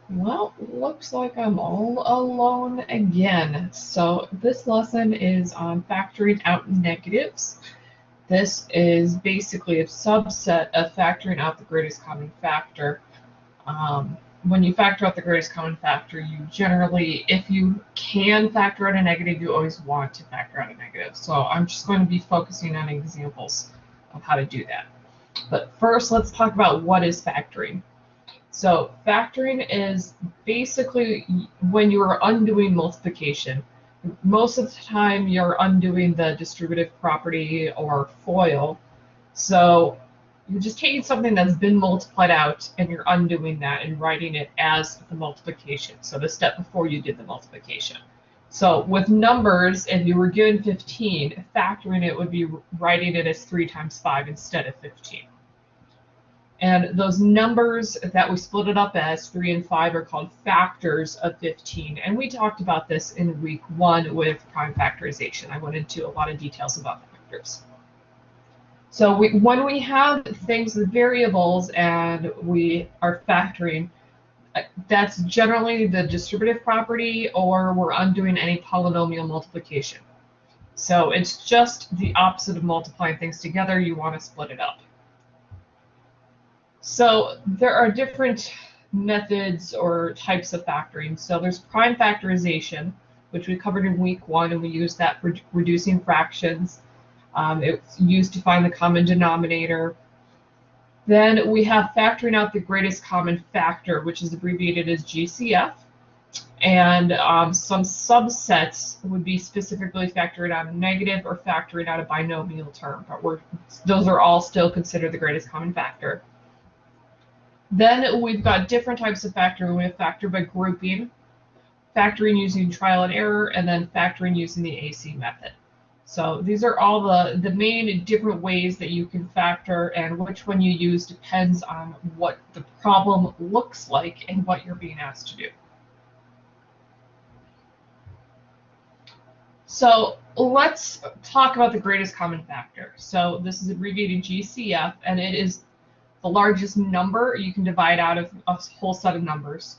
Well, looks like I'm all alone again. So this lesson is on factoring out negatives. This is basically a subset of factoring out the greatest common factor. When you factor out the greatest common factor, you generally, if you can factor out a negative, you always want to factor out a negative. So I'm just going to be focusing on examples of how to do that. But first, let's talk about what is factoring. So factoring is basically when you are undoing multiplication. Most of the time you're undoing the distributive property or FOIL. So you're just taking something that's been multiplied out and you're undoing that and writing it as the multiplication. So the step before you did the multiplication. So with numbers, if you were given 15, factoring it would be writing it as 3 times 5 instead of 15. And those numbers that we split it up as, 3 and 5, are called factors of 15. And we talked about this in week 1 with prime factorization. I went into a lot of details about factors. So when we have things with variables and we are factoring, that's generally the distributive property, or we're undoing any polynomial multiplication. So it's just the opposite of multiplying things together. You want to split it up. So there are different methods or types of factoring. So there's prime factorization, which we covered in week 1, and we use that for reducing fractions. It's used to find the common denominator. Then we have factoring out the greatest common factor, which is abbreviated as GCF. And some subsets would be specifically factoring out a negative or factoring out a binomial term, but those are all still considered the greatest common factor. Then we've got different types of factoring. We have factor by grouping, factoring using trial and error, and then factoring using the AC method. So these are all the main different ways that you can factor, and which one you use depends on what the problem looks like and what you're being asked to do. So let's talk about the greatest common factor. So this is abbreviated GCF, and it is the largest number you can divide out of a whole set of numbers,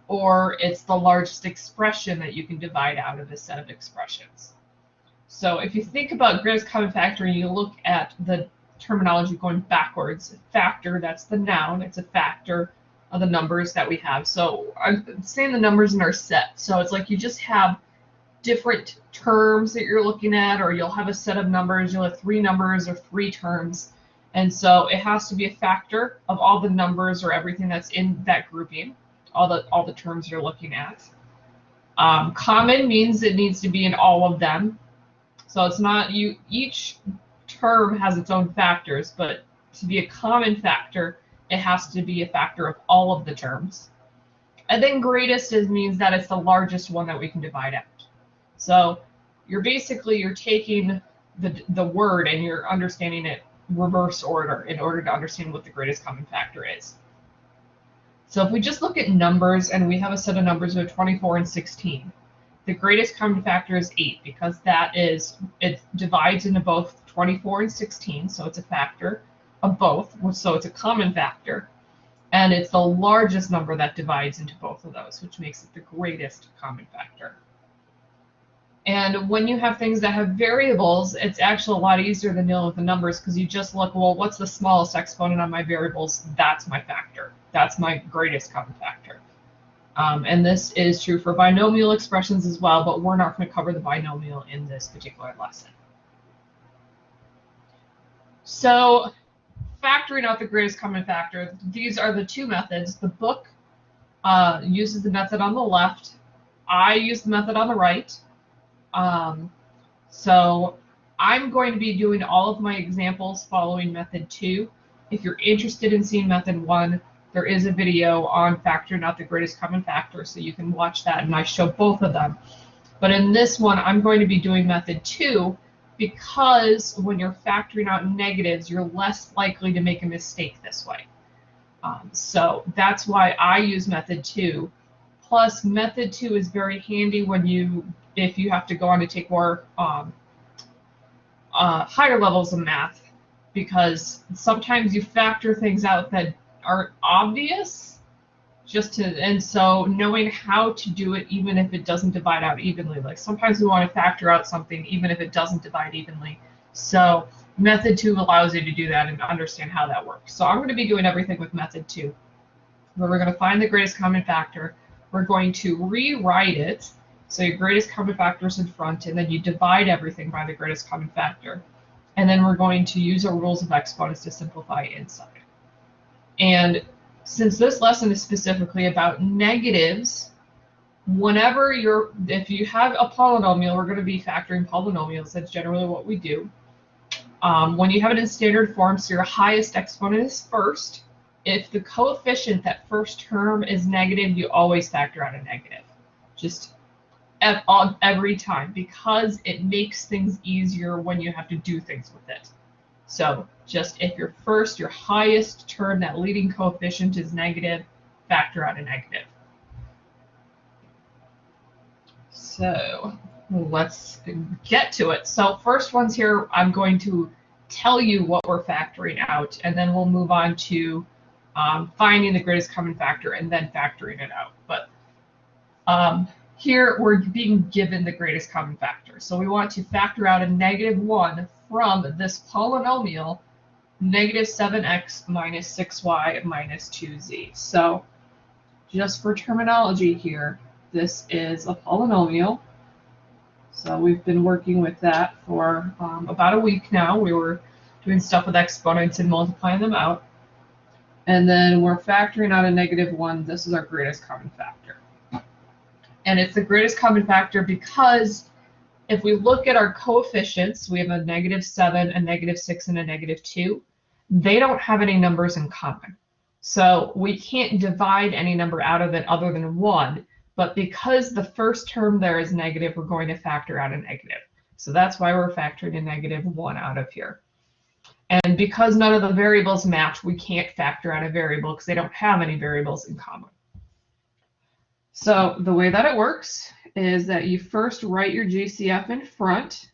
or it's the largest expression that you can divide out of a set of expressions. So if you think about greatest common factor and you look at the terminology going backwards, factor, that's the noun, it's a factor of the numbers that we have. So I'm saying the numbers in our set. So it's like you just have different terms that you're looking at, or you'll have a set of numbers, you'll have 3 numbers or 3 terms. And so it has to be a factor of all the numbers or everything that's in that grouping, all the terms you're looking at. Common means it needs to be in all of them. So it's not each term has its own factors, but to be a common factor, it has to be a factor of all of the terms. And then greatest means that it's the largest one that we can divide out. So you're taking the word and you're understanding it reverse order in order to understand what the greatest common factor is. So if we just look at numbers and we have a set of numbers with 24 and 16, the greatest common factor is 8 because it divides into both 24 and 16, so it's a factor of both, so it's a common factor, and it's the largest number that divides into both of those, which makes it the greatest common factor. And when you have things that have variables, it's actually a lot easier than dealing with the numbers because you just look, well, what's the smallest exponent on my variables? That's my factor. That's my greatest common factor. And this is true for binomial expressions as well, but we're not going to cover the binomial in this particular lesson. So factoring out the greatest common factor, these are the 2 methods. The book uses the method on the left. I use the method on the right. So I'm going to be doing all of my examples following method 2. If you're interested in seeing method 1, there is a video on factoring out the greatest common factor, so you can watch that, and I show both of them. But in this one, I'm going to be doing method 2 because when you're factoring out negatives, you're less likely to make a mistake this way. So that's why I use method 2. Plus, method 2 is very handy if you have to go on to take more higher levels of math, because sometimes you factor things out that aren't obvious And so knowing how to do it even if it doesn't divide out evenly. Like sometimes we want to factor out something even if it doesn't divide evenly. So method 2 allows you to do that and understand how that works. So I'm going to be doing everything with method 2, where we're going to find the greatest common factor. We're going to rewrite it. So your greatest common factor is in front, and then you divide everything by the greatest common factor. And then we're going to use our rules of exponents to simplify inside. And since this lesson is specifically about negatives, if you have a polynomial, we're going to be factoring polynomials. That's generally what we do. When you have it in standard form, so your highest exponent is first. If the coefficient, that first term, is negative, you always factor out a negative. Just every time, because it makes things easier when you have to do things with it. So just if your highest term, that leading coefficient, is negative, factor out a negative. So let's get to it. So first ones here, I'm going to tell you what we're factoring out, and then we'll move on to finding the greatest common factor and then factoring it out. But here we're being given the greatest common factor. So we want to factor out a -1 from this polynomial, -7x minus 6y minus 2z. So just for terminology here, this is a polynomial. So we've been working with that for about a week now. We were doing stuff with exponents and multiplying them out. And then we're factoring out a -1. This is our greatest common factor. And it's the greatest common factor because if we look at our coefficients, we have a -7, a -6, and a -2. They don't have any numbers in common. So we can't divide any number out of it other than 1. But because the first term there is negative, we're going to factor out a negative. So that's why we're factoring a -1 out of here. And because none of the variables match, we can't factor out a variable because they don't have any variables in common. So the way that it works is that you first write your GCF in front,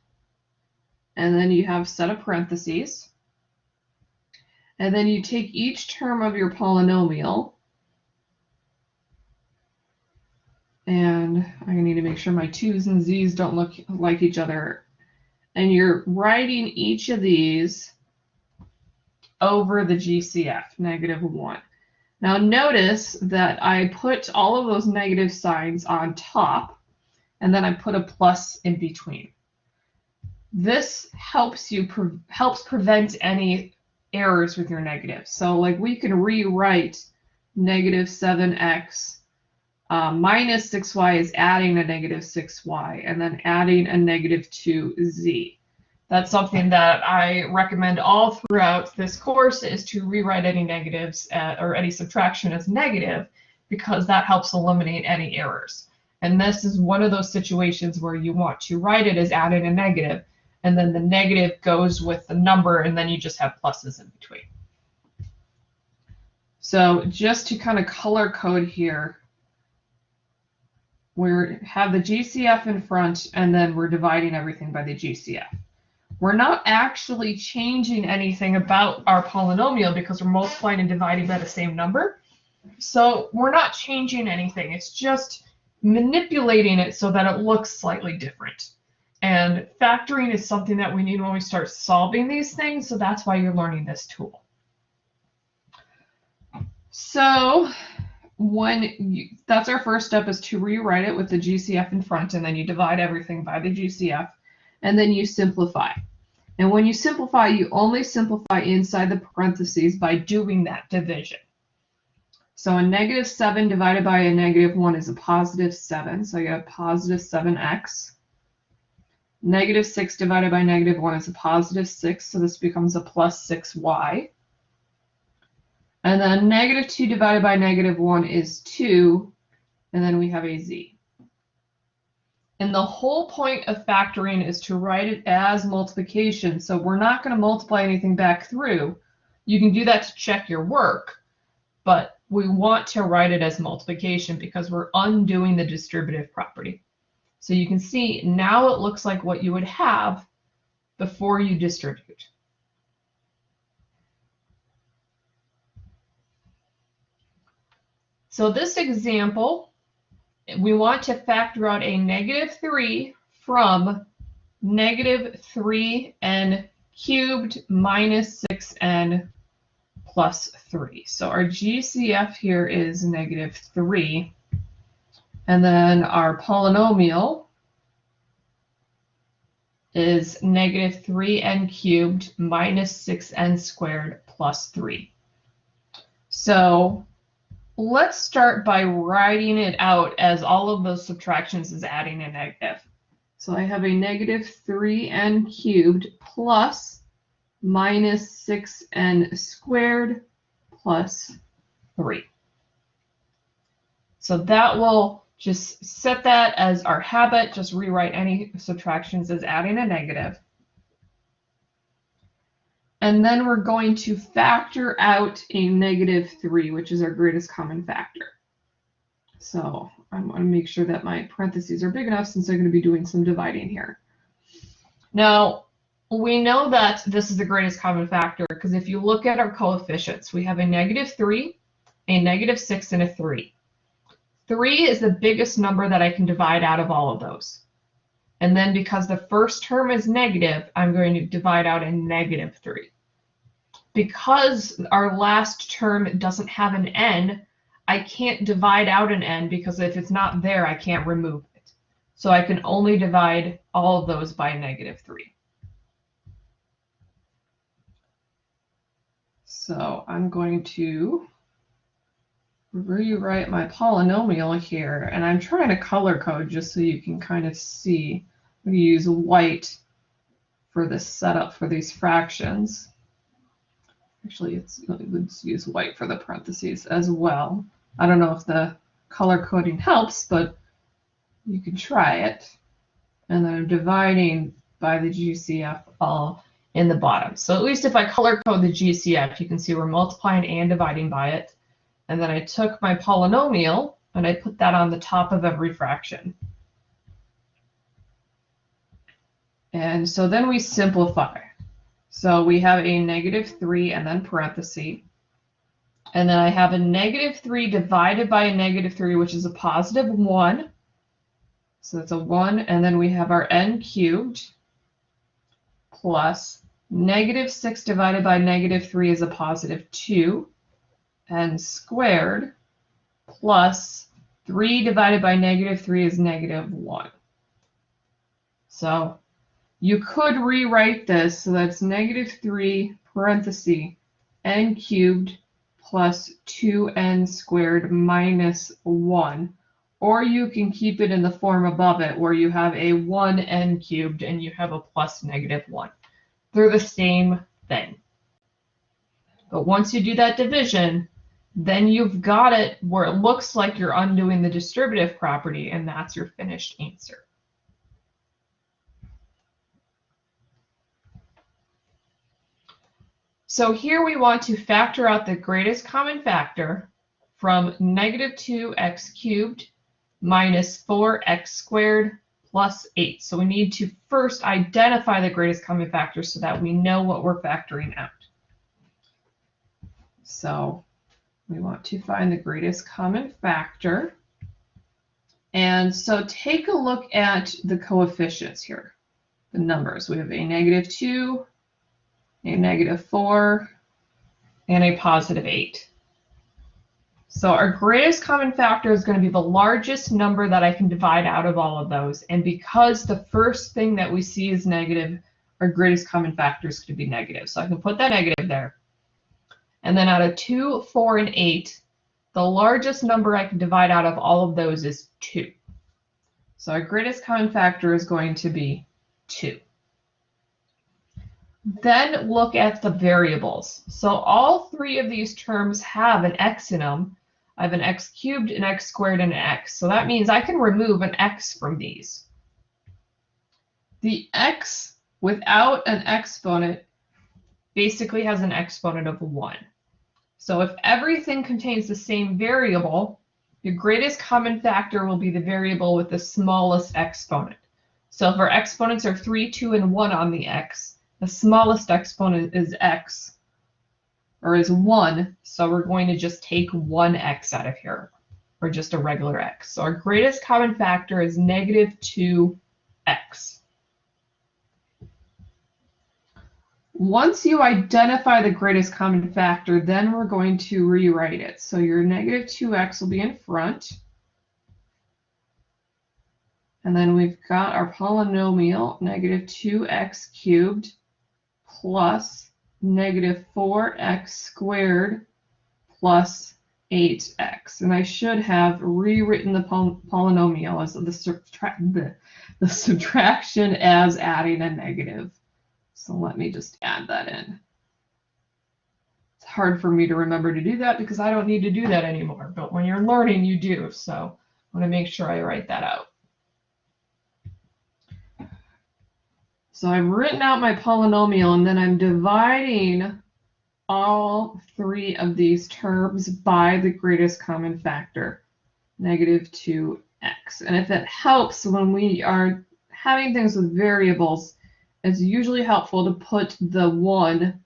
and then you have set of parentheses. And then you take each term of your polynomial, and I need to make sure my 2's and z's don't look like each other. And you're writing each of these over the GCF, -1. Now notice that I put all of those negative signs on top, and then I put a plus in between. This helps prevent any errors with your negatives. So like we can rewrite -7x minus 6y is adding a -6y, and then adding a -2z. That's something that I recommend all throughout this course, is to rewrite any negatives or any subtraction as negative, because that helps eliminate any errors. And this is one of those situations where you want to write it as adding a negative, and then the negative goes with the number, and then you just have pluses in between. So just to kind of color code here, we have the GCF in front, and then we're dividing everything by the GCF. We're not actually changing anything about our polynomial because we're multiplying and dividing by the same number. So we're not changing anything. It's just manipulating it so that it looks slightly different. And factoring is something that we need when we start solving these things, so that's why you're learning this tool. So that's our first step, is to rewrite it with the GCF in front, and then you divide everything by the GCF, and then you simplify. And when you simplify, you only simplify inside the parentheses by doing that division. So a -7 divided by a -1 is a +7, so you have +7x. -6 divided by -1 is a +6, so this becomes a +6y. And then -2 divided by -1 is 2, and then we have a z. And the whole point of factoring is to write it as multiplication. So we're not going to multiply anything back through. You can do that to check your work, but we want to write it as multiplication because we're undoing the distributive property. So you can see now it looks like what you would have before you distribute. So this example, we want to factor out a -3 from -3n cubed minus 6n plus 3. So our GCF here is -3. And then our polynomial is -3n cubed minus 6n squared plus 3. So let's start by writing it out as all of those subtractions is adding a negative. So I have a -3n cubed plus minus 6n squared plus 3. So that will just set that as our habit. Just rewrite any subtractions as adding a negative. And then we're going to factor out a -3, which is our greatest common factor. So I'm going to make sure that my parentheses are big enough since I'm going to be doing some dividing here. Now, we know that this is the greatest common factor because if you look at our coefficients, we have a -3, a -6, and a 3. 3 is the biggest number that I can divide out of all of those. And then because the first term is negative, I'm going to divide out a -3. Because our last term doesn't have an n, I can't divide out an n because if it's not there, I can't remove it. So I can only divide all of those by a -3. So I'm going to rewrite my polynomial here, and I'm trying to color code just so you can kind of see. I'm going to use white for the setup for these fractions. Actually, let's use white for the parentheses as well. I don't know if the color coding helps, but you can try it. And then I'm dividing by the GCF all in the bottom. So at least if I color code the GCF, you can see we're multiplying and dividing by it. And then I took my polynomial and I put that on the top of every fraction. And so then we simplify. So we have a -3 and then parenthesis. And then I have a -3 divided by a -3, which is a +1. So that's a 1. And then we have our n cubed plus -6 divided by -3 is a +2. N squared plus 3 divided by -3 is -1. So you could rewrite this so that's -3 parenthesis n cubed plus 2n squared minus 1. Or you can keep it in the form above it where you have a 1n cubed and you have a plus -1. They're the same thing. But once you do that division, then you've got it where it looks like you're undoing the distributive property, and that's your finished answer. So here we want to factor out the greatest common factor from -2x cubed minus 4x squared plus 8. So we need to first identify the greatest common factor so that we know what we're factoring out. So we want to find the greatest common factor. And so take a look at the coefficients here, the numbers. We have a -2, a -4, and a +8. So our greatest common factor is going to be the largest number that I can divide out of all of those. And because the first thing that we see is negative, our greatest common factor is going to be negative. So I can put that negative there. And then out of 2, 4, and 8, the largest number I can divide out of all of those is 2. So our greatest common factor is going to be 2. Then look at the variables. So all three of these terms have an x in them. I have an x cubed, an x squared, and an x. So that means I can remove an x from these. The x without an exponent basically has an exponent of 1. So if everything contains the same variable, the greatest common factor will be the variable with the smallest exponent. So if our exponents are 3, 2, and 1 on the x, the smallest exponent is x, or is 1, so we're going to just take 1x out of here. or just a regular x. So our greatest common factor is negative 2x. Once you identify the greatest common factor, then we're going to rewrite it. So your negative 2x will be in front. And then we've got our polynomial, negative 2x cubed plus negative 4x squared plus 8x. And I should have rewritten the polynomial as the subtraction as adding a negative. So let me just add that in. It's hard for me to remember to do that because I don't need to do that anymore. But when you're learning, you do. So I want to make sure I write that out. So I've written out my polynomial, and then I'm dividing all three of these terms by the greatest common factor, negative 2x. And if it helps when we are having things with variables, it's usually helpful to put the 1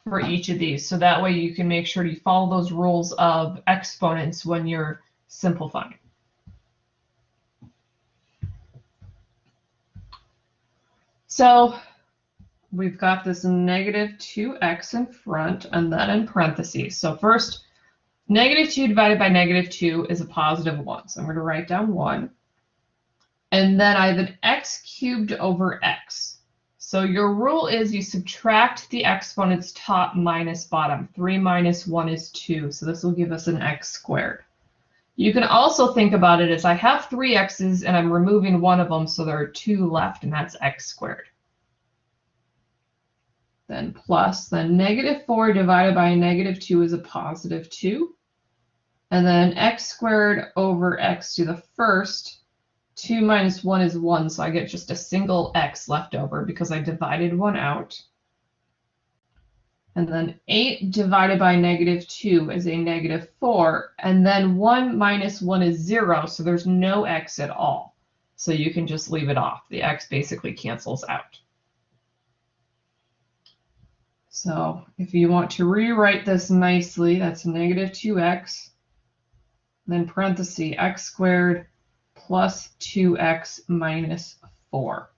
for each of these. So that way you can make sure you follow those rules of exponents when you're simplifying. So we've got this negative 2x in front and then in parentheses. So first, negative 2 divided by negative 2 is a positive 1. So I'm going to write down 1. And then I have an x cubed over x. So your rule is you subtract the exponents top minus bottom. 3 minus 1 is 2. So this will give us an x squared. You can also think about it as I have 3 x's and I'm removing one of them, so there are 2 left, and that's x squared. Then plus, then negative 4 divided by negative 2 is a positive 2. And then x squared over x to the first. 2 minus 1 is 1, so I get just a single x left over because I divided 1 out. And then 8 divided by negative 2 is a negative 4. And then 1 minus 1 is 0, so there's no x at all. So you can just leave it off. The x basically cancels out. So if you want to rewrite this nicely, that's negative 2x, then parenthesis x squared plus 2x minus 4.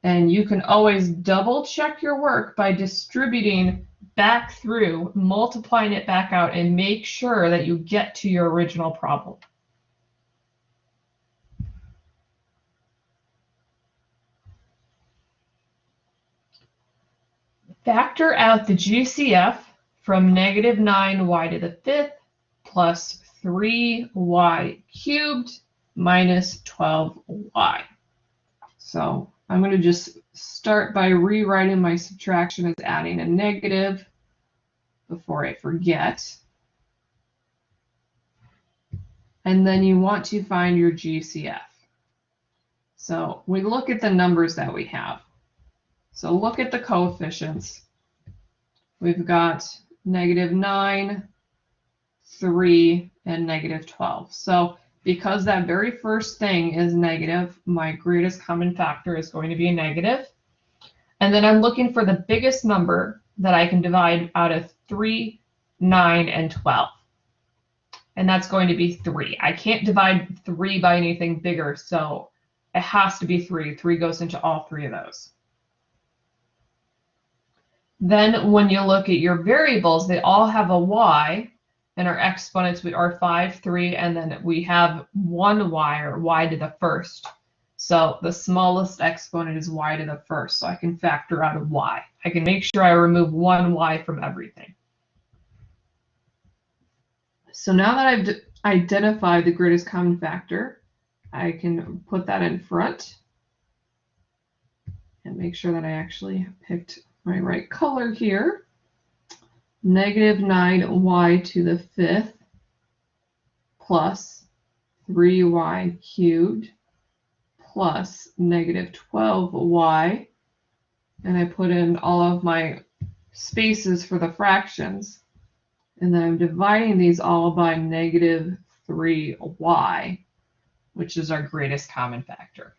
And you can always double check your work by distributing back through, multiplying it back out, and make sure that you get to your original problem. Factor out the GCF from negative 9y to the 5th plus 3y cubed minus 12y. So I'm going to just start by rewriting my subtraction as adding a negative before I forget. And then you want to find your GCF. So we look at the numbers that we have. So look at the coefficients. We've got negative 9, 3, and negative 12. So because that very first thing is negative, my greatest common factor is going to be a negative. And then I'm looking for the biggest number that I can divide out of 3, 9, and 12. And that's going to be 3. I can't divide 3 by anything bigger, so it has to be 3. 3 goes into all 3 of those. Then when you look at your variables, they all have a y, and our exponents are 5, 3, and then we have 1y, or y to the first. So the smallest exponent is y to the first, so I can factor out a y. I can make sure I remove one y from everything. So now that I've identified the greatest common factor, I can put that in front and make sure that I actually picked my right color here. Negative 9y to the 5th plus 3y cubed plus negative 12y. And I put in all of my spaces for the fractions. And then I'm dividing these all by negative 3y, which is our greatest common factor.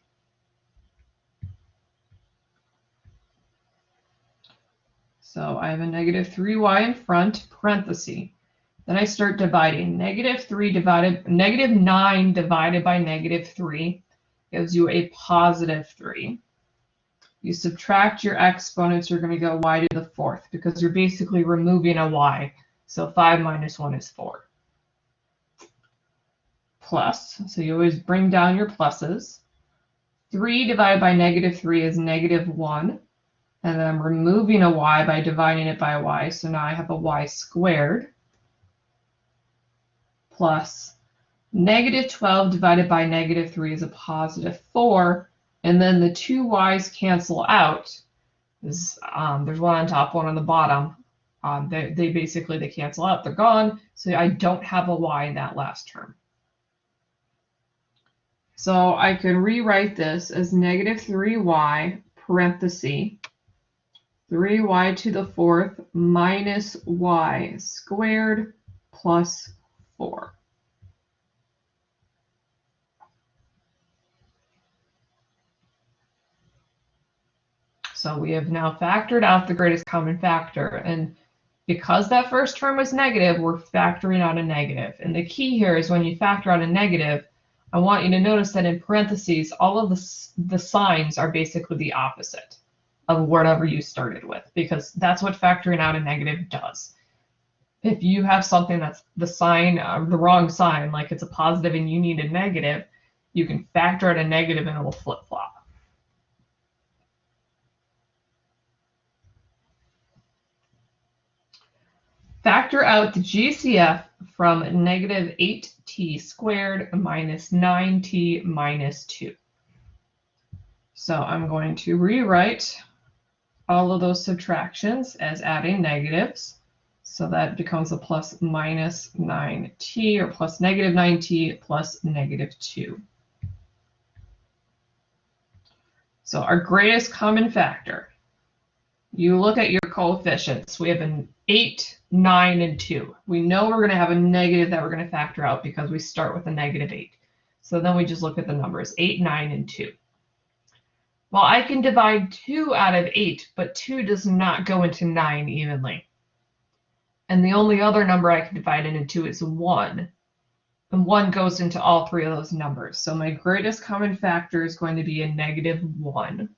So I have a negative 3y in front, parenthesis. Then I start dividing. Negative 9 divided by negative 3 gives you a positive 3. You subtract your exponents, you're going to go y to the 4th because you're basically removing a y. So 5 minus 1 is 4. Plus, so you always bring down your pluses. 3 divided by negative 3 is negative 1. And then I'm removing a y by dividing it by a y. So now I have a y squared plus negative 12 divided by negative 3 is a positive 4. And then the two y's cancel out. There's one on top, one on the bottom. They basically cancel out. They're gone. So I don't have a y in that last term. So I can rewrite this as negative 3y parenthesis 3y to the 4th minus y squared plus 4. So we have now factored out the greatest common factor. And because that first term was negative, we're factoring out a negative. And the key here is when you factor out a negative, I want you to notice that in parentheses, all of the signs are basically the opposite of whatever you started with, because that's what factoring out a negative does. If you have something that's the sign, the wrong sign, like it's a positive and you need a negative, you can factor out a negative and it will flip-flop. Factor out the GCF from negative 8t squared minus 9t minus 2. So I'm going to rewrite all of those subtractions as adding negatives. So that becomes a plus minus 9t or plus negative 9t plus negative 2. So our greatest common factor, you look at your coefficients. We have an 8, 9, and 2. We know we're going to have a negative that we're going to factor out because we start with a negative 8. So then we just look at the numbers, 8, 9, and 2. Well, I can divide 2 out of 8, but 2 does not go into 9 evenly. And the only other number I can divide it into is 1. And 1 goes into all three of those numbers. So my greatest common factor is going to be a negative 1.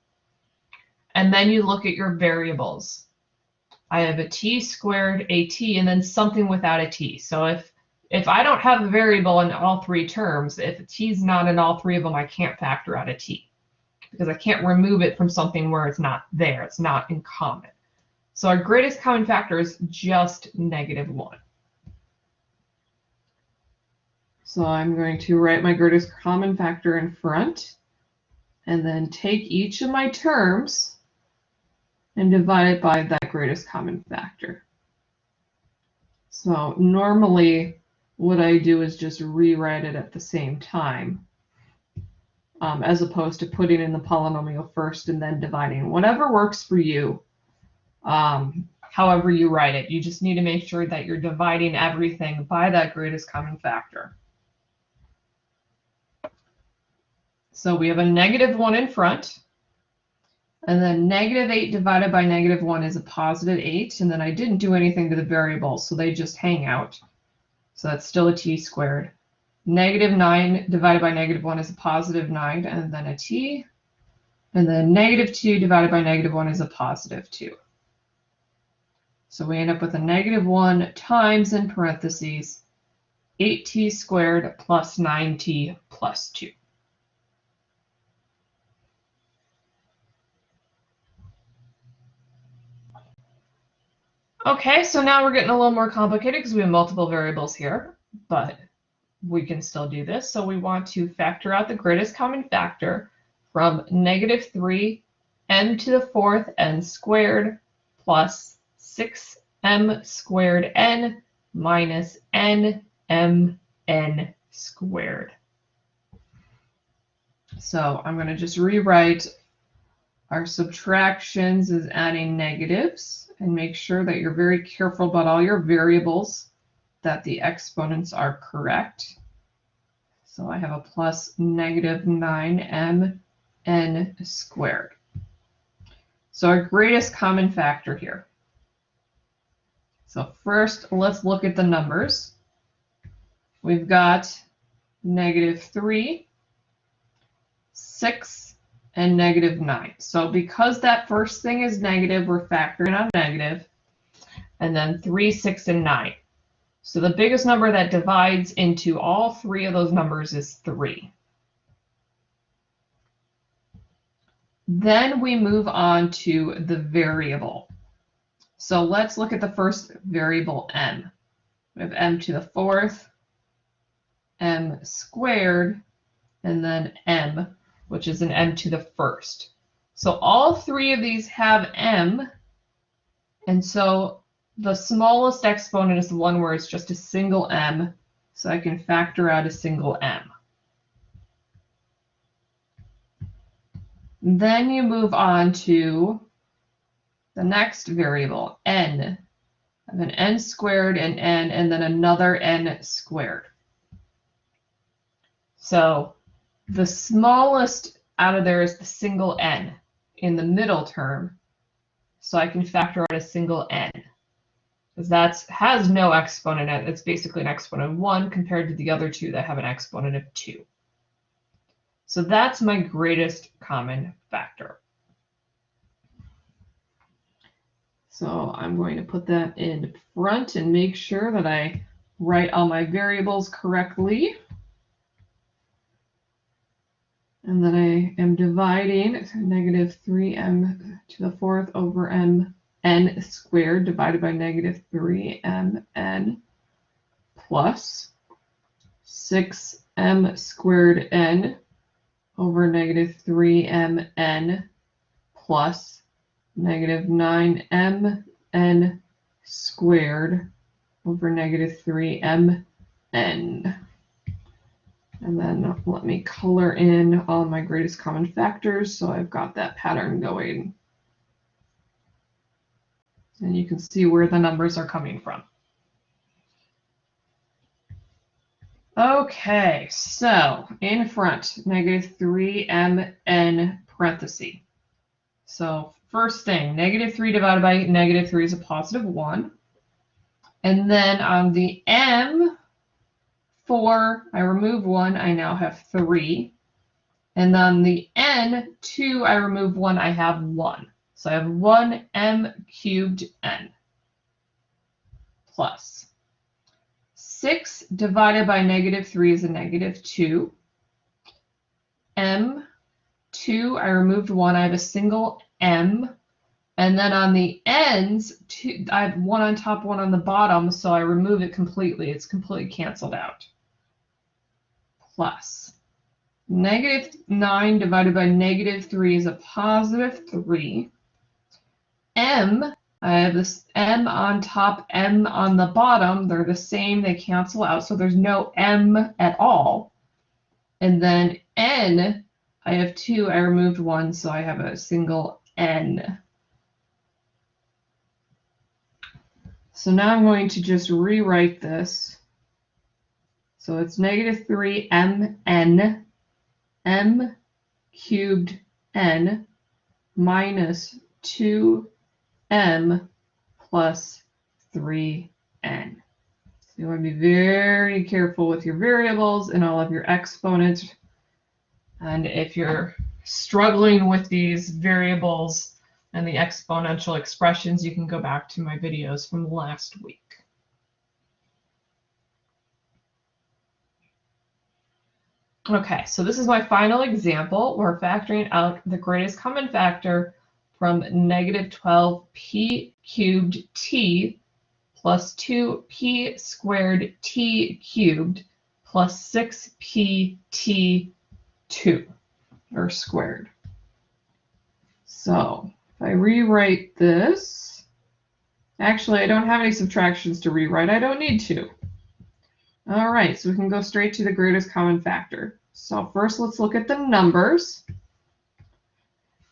And then you look at your variables. I have a t squared, a t, and then something without a t. So if I don't have a variable in all three terms, if a t is not in all three of them, I can't factor out a t because I can't remove it from something where it's not there. It's not in common. So our greatest common factor is just negative 1. So I'm going to write my greatest common factor in front and then take each of my terms and divide it by that greatest common factor. So normally what I do is just rewrite it at the same time, as opposed to putting in the polynomial first and then dividing. Whatever works for you, however you write it. You just need to make sure that you're dividing everything by that greatest common factor. So we have a negative 1 in front. And then negative 8 divided by negative 1 is a positive 8. And then I didn't do anything to the variables, so they just hang out. So that's still a t squared. Negative 9 divided by negative 1 is a positive 9, and then a t. And then negative 2 divided by negative 1 is a positive 2. So we end up with a negative 1 times, in parentheses, 8t squared plus 9t plus 2. Okay, so now we're getting a little more complicated because we have multiple variables here, but we can still do this. So we want to factor out the greatest common factor from negative 3m to the 4th n squared plus 6m squared n minus nmn squared. So I'm going to just rewrite our subtractions as adding negatives. And make sure that you're very careful about all your variables, that the exponents are correct. So I have a plus negative 9mn squared. So our greatest common factor here. So first, let's look at the numbers. We've got -3, 6, and -9. So because that first thing is negative, we're factoring out negative, and then 3, 6, and 9. So the biggest number that divides into all three of those numbers is 3. Then we move on to the variable. So let's look at the first variable, m. We have m to the 4th, m squared, and then m, which is an m to the 1st. So all three of these have m, and so the smallest exponent is the one where it's just a single m, so I can factor out a single m. Then you move on to the next variable, n. I have an n squared and n, and then another n squared. So the smallest out of there is the single n in the middle term, so I can factor out a single n. Because that has no exponent in it. It's basically an exponent of 1 compared to the other two that have an exponent of 2. So that's my greatest common factor. So I'm going to put that in front and make sure that I write all my variables correctly. And then I am dividing -3m to the 4th over n squared divided by -3mn plus 6m squared n over -3mn plus -9mn squared over -3mn. And then let me color in all my greatest common factors so I've got that pattern going. And you can see where the numbers are coming from. Okay, so in front, -3mn parentheses. So first thing, -3 divided by -3 is a positive 1. And then on the m, 4, I remove 1, I now have 3. And on the n, 2, I remove 1, I have 1. So I have 1m cubed n plus 6 divided by -3 is a -2. m, 2, I removed 1, I have a single m. And then on the ends, I have 1 on top, 1 on the bottom, so I remove it completely. It's completely canceled out. Plus -9 divided by -3 is a positive 3. M, I have this m on top, m on the bottom. They're the same, they cancel out, so there's no m at all. And then n, I have 2, I removed 1, so I have a single n. So now I'm going to just rewrite this. So it's -3mn m cubed n minus 2m plus 3n. So you want to be very careful with your variables and all of your exponents. And if you're struggling with these variables and the exponential expressions, you can go back to my videos from last week. Okay, so this is my final example. We're factoring out the greatest common factor from -12p cubed t plus 2p squared t cubed plus 6p t2, or squared. So if I rewrite this, actually I don't have any subtractions to rewrite. I don't need to. All right, so we can go straight to the greatest common factor. So first let's look at the numbers.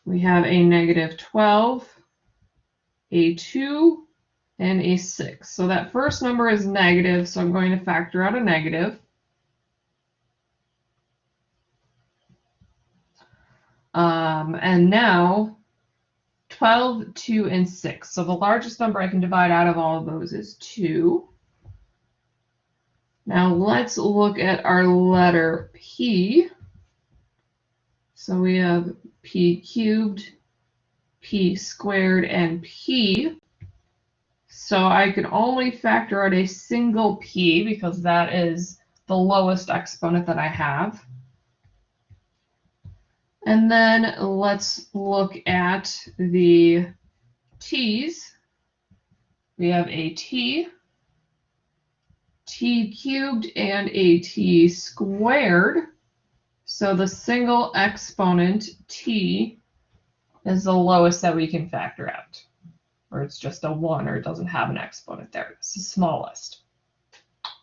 We have a -12, a 2, and a 6. So that first number is negative, so I'm going to factor out a negative. And now 12, 2, and 6. So the largest number I can divide out of all of those is 2. Now let's look at our letter P. So we have P cubed, P squared, and P. So I can only factor out a single P because that is the lowest exponent that I have. And then let's look at the T's. We have a T, T cubed, and a T squared. So the single exponent T is the lowest that we can factor out. Or it's just a 1, or it doesn't have an exponent there. It's the smallest.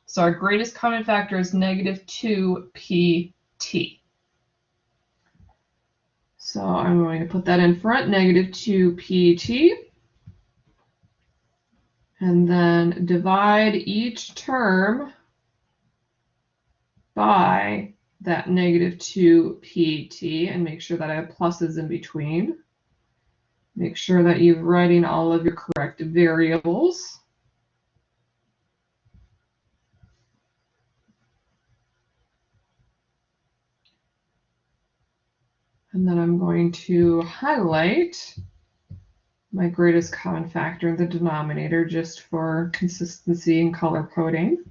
So our greatest common factor is -2pt. So I'm going to put that in front, -2pt. And then divide each term by that -2pt and make sure that I have pluses in between. Make sure that you're writing all of your correct variables. And then I'm going to highlight my greatest common factor in the denominator just for consistency and color coding.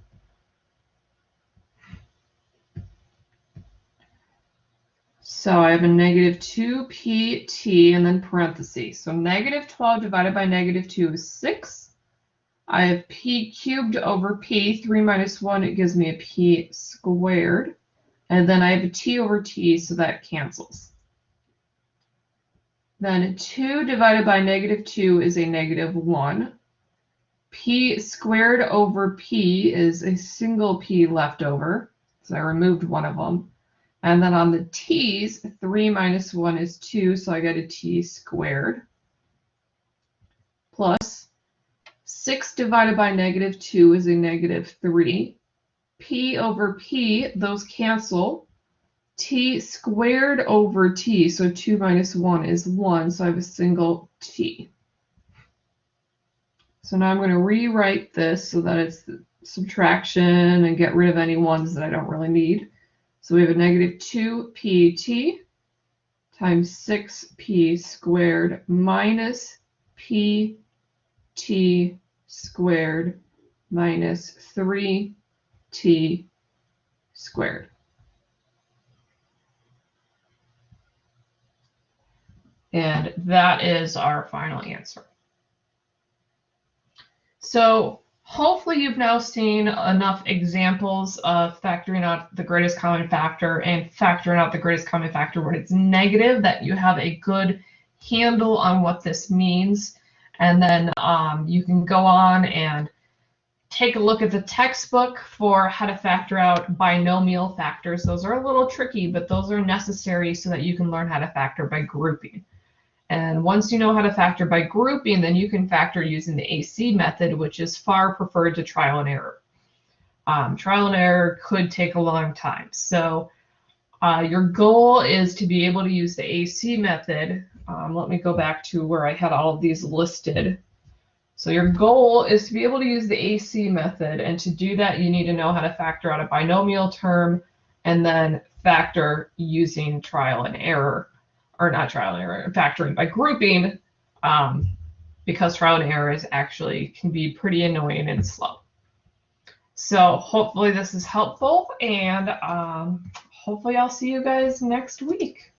So I have a -2pt and then parentheses. So -12 divided by -2 is 6. I have p cubed over p. 3 minus 1, it gives me a p squared. And then I have a t over t, so that cancels. Then 2 divided by -2 is a -1. P squared over p is a single p left over, so I removed one of them. And then on the t's, 3 minus 1 is 2, so I get a t squared. Plus 6 divided by -2 is a -3. P over p, those cancel. T squared over t, so 2 minus 1 is 1, so I have a single t. So now I'm going to rewrite this so that it's subtraction and get rid of any ones that I don't really need. So we have a -2pt times 6p squared minus pt squared minus 3t squared. And that is our final answer. So hopefully you've now seen enough examples of factoring out the greatest common factor and factoring out the greatest common factor when it's negative, that you have a good handle on what this means. And then you can go on and take a look at the textbook for how to factor out binomial factors. Those are a little tricky, but those are necessary so that you can learn how to factor by grouping. And once you know how to factor by grouping, then you can factor using the AC method, which is far preferred to trial and error. Trial and error could take a long time. So your goal is to be able to use the AC method. Let me go back to where I had all of these listed. So your goal is to be able to use the AC method, and to do that you need to know how to factor out a binomial term and then factor using trial and error. Or not trial and error, factoring by grouping, because trial and error can be pretty annoying and slow. So hopefully this is helpful, and hopefully I'll see you guys next week.